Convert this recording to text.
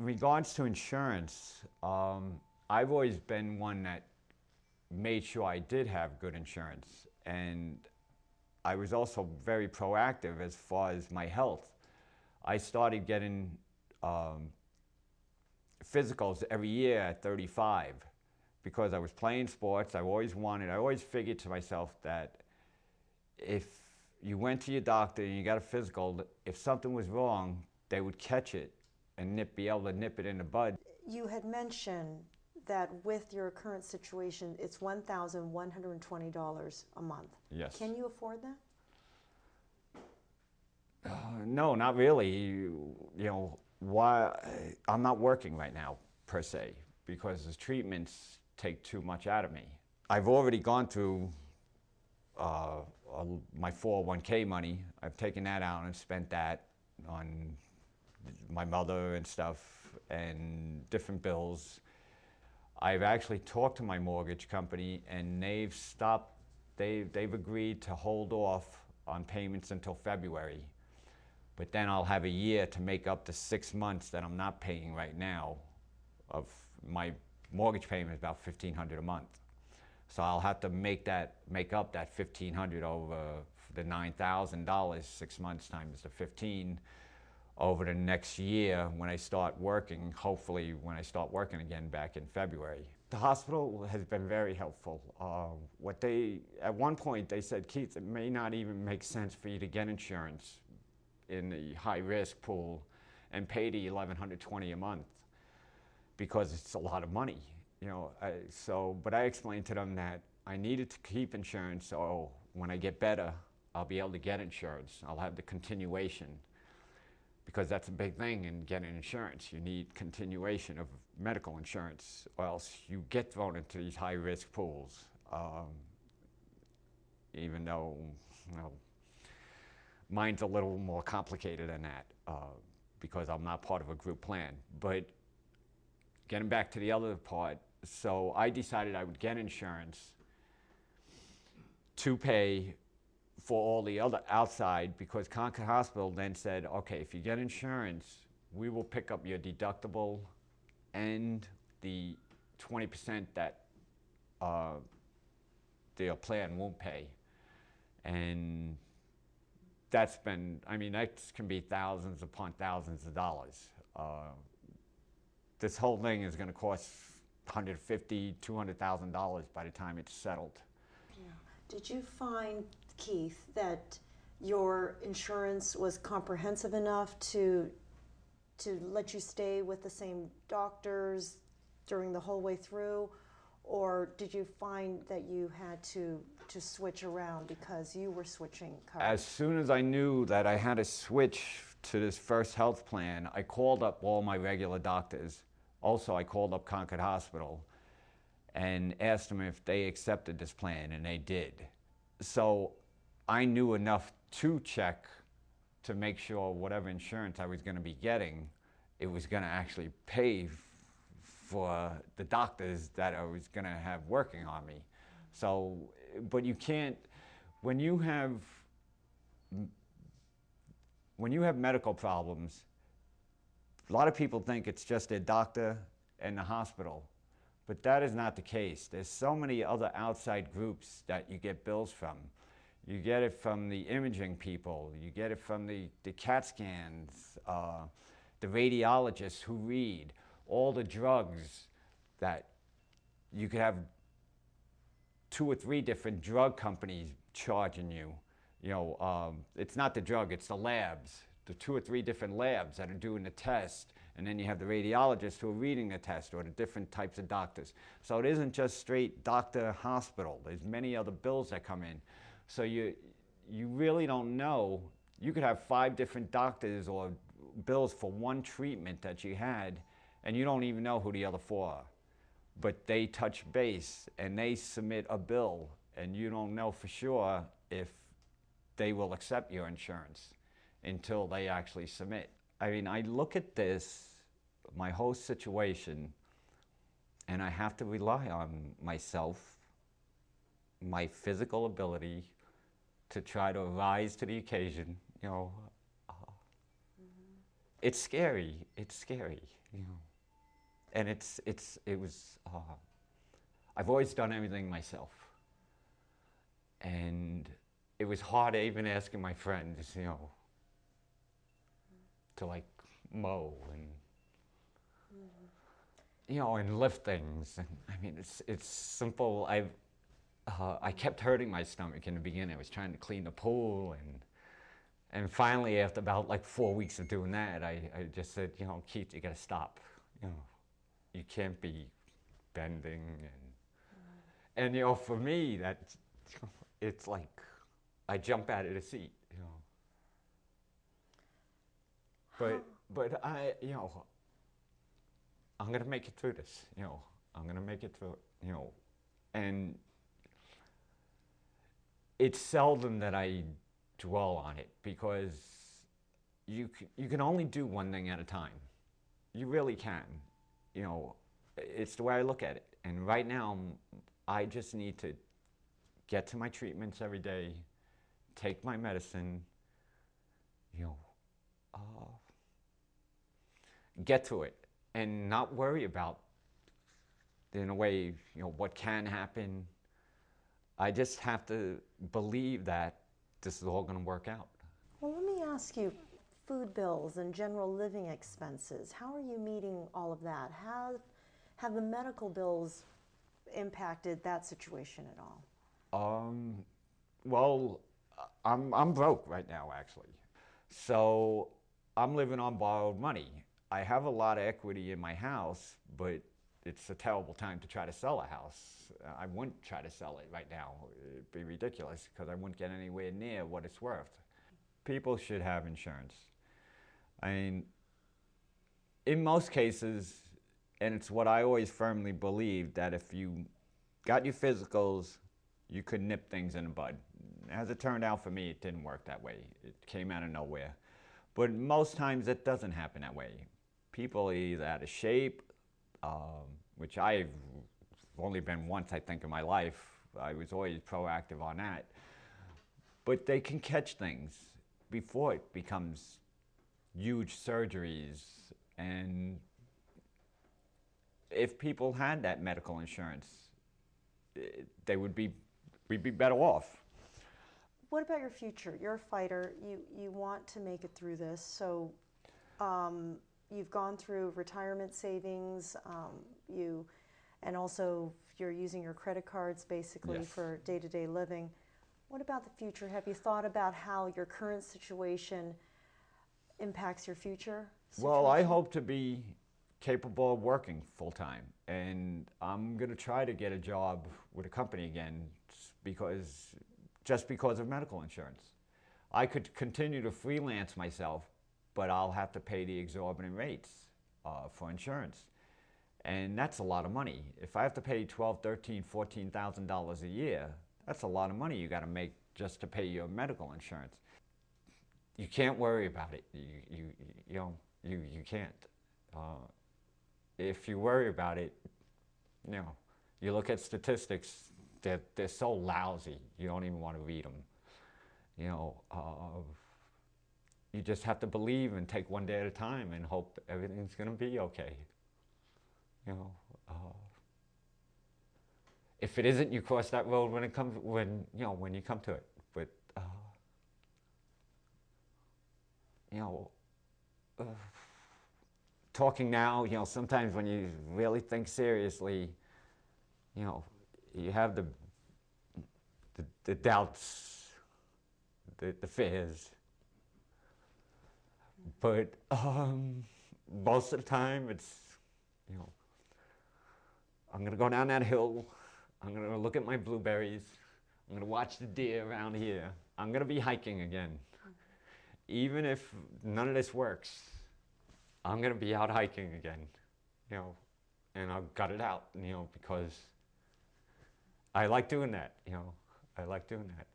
in regards to insurance, I've always been one that made sure I did have good insurance, and I was also very proactive as far as my health. I started getting physicals every year at 35 because I was playing sports. I always figured to myself that if you went to your doctor and you got a physical, if something was wrong, they would catch it and be able to nip it in the bud. You had mentioned that with your current situation, it's $1,120 a month. Yes. Can you afford that? No, not really. Why I'm not working right now per se because the treatments take too much out of me. I've already gone through my 401k money. I've taken that out and spent that on my mother and stuff and different bills. I've actually talked to my mortgage company and they've agreed to hold off on payments until February. But then I'll have a year to make up the 6 months that I'm not paying right now. Of my mortgage payment is about $1,500 a month. So I'll have to make up that $1,500 over the $9,000, 6 months times the 15, over the next year when I start working, hopefully when I start working again back in February. The hospital has been very helpful. At one point they said, Keith, it may not even make sense for you to get insurance in the high-risk pool and pay the $1,120 a month because it's a lot of money, But I explained to them that I needed to keep insurance, so when I get better, I'll be able to get insurance. I'll have the continuation because that's a big thing in getting insurance. You need continuation of medical insurance, or else you get thrown into these high-risk pools. Even though, mine's a little more complicated than that because I'm not part of a group plan. But getting back to the other part, so I decided I would get insurance to pay for all the other outside because Concord Hospital then said, okay, if you get insurance, we will pick up your deductible and the 20% that the plan won't pay. And that can be thousands upon thousands of dollars. This whole thing is going to cost $150,000, $200,000 by the time it's settled. Yeah. Did you find, Keith, that your insurance was comprehensive enough to let you stay with the same doctors during the whole way through? Or did you find that you had to switch around because you were switching cars? As soon as I knew that I had to switch to this First Health plan, I called up all my regular doctors. Also, I called up Concord Hospital and asked them if they accepted this plan, and they did. So I knew enough to check to make sure whatever insurance I was going to be getting, it was going to actually pay for the doctors that I was going to have working on me. So, but you can't, when you have medical problems, a lot of people think it's just their doctor and the hospital, but that is not the case. There's so many other outside groups that you get bills from. You get it from the imaging people, you get it from the CAT scans, the radiologists who read, all the drugs that you could have 2 or 3 different drug companies charging you. It's not the drug, it's the labs. The 2 or 3 different labs that are doing the test, and then you have the radiologists who are reading the test, or the different types of doctors. So it isn't just straight doctor hospital. There's many other bills that come in. So you really don't know. You could have 5 different doctors or bills for one treatment that you had, and you don't even know who the other 4 are. But they touch base and they submit a bill, and you don't know for sure if they will accept your insurance until they actually submit. I look at this, my whole situation, and I have to rely on myself, my physical ability to try to rise to the occasion, it's scary. It's scary, you know. And it was, I've always done everything myself. And it was hard even asking my friends, you know, to like mow and, you know, and lift things. And I mean, it's simple. I kept hurting my stomach in the beginning. I was trying to clean the pool, and finally, after about like 4 weeks of doing that, I just said, you know, Keith, you got to stop. You know, you can't be bending and you know, for me, that it's like I jump out of the seat. You know, but I, you know, I'm gonna make it through this. You know, I'm gonna make it through. You know, and it's seldom that I dwell on it because you can only do one thing at a time. You really can. You know, it's the way I look at it. And right now, I just need to get to my treatments every day, take my medicine, you know, get to it, and not worry about, in a way, you know, what can happen. I just have to believe that this is all going to work out. Well, let me ask you, food bills and general living expenses, how are you meeting all of that? Have the medical bills impacted that situation at all? Well, I'm broke right now, actually. So I'm living on borrowed money. I have a lot of equity in my house, but it's a terrible time to try to sell a house. I wouldn't try to sell it right now. It'd be ridiculous because I wouldn't get anywhere near what it's worth. People should have insurance. I mean, in most cases, and it's what I always firmly believe, that if you got your physicals, you could nip things in the bud. As it turned out for me, it didn't work that way. It came out of nowhere. But most times it doesn't happen that way. People are either out of shape, which I've only been once, I think, in my life. I was always proactive on that. But they can catch things before it becomes huge surgeries. And if people had that medical insurance, we'd be better off. What about your future? You're a fighter. You want to make it through this. So you've gone through retirement savings. And also you're using your credit cards basically Yes. for day-to-day living. What about the future? Have you thought about how your current situation impacts your future situation? Well, I hope to be capable of working full-time, and I'm going to try to get a job with a company again just because of medical insurance. I could continue to freelance myself, but I'll have to pay the exorbitant rates for insurance. And that's a lot of money. If I have to pay $12,000, $13,000, $14,000 a year, that's a lot of money you got to make just to pay your medical insurance. You can't worry about it. You can't. If you worry about it, you know, you look at statistics, they're so lousy, you don't even want to read them. You know, you just have to believe and take one day at a time and hope everything's going to be okay. You know, if it isn't, you cross that road when you come to it. But talking now, you know, sometimes when you really think seriously, you know, you have the doubts, the fears. But most of the time, it's, you know, I'm going to go down that hill. I'm going to look at my blueberries. I'm going to watch the deer around here. I'm going to be hiking again. Even if none of this works, I'm going to be out hiking again, you know, and I'll gut it out, you know, because I like doing that, you know. I like doing that.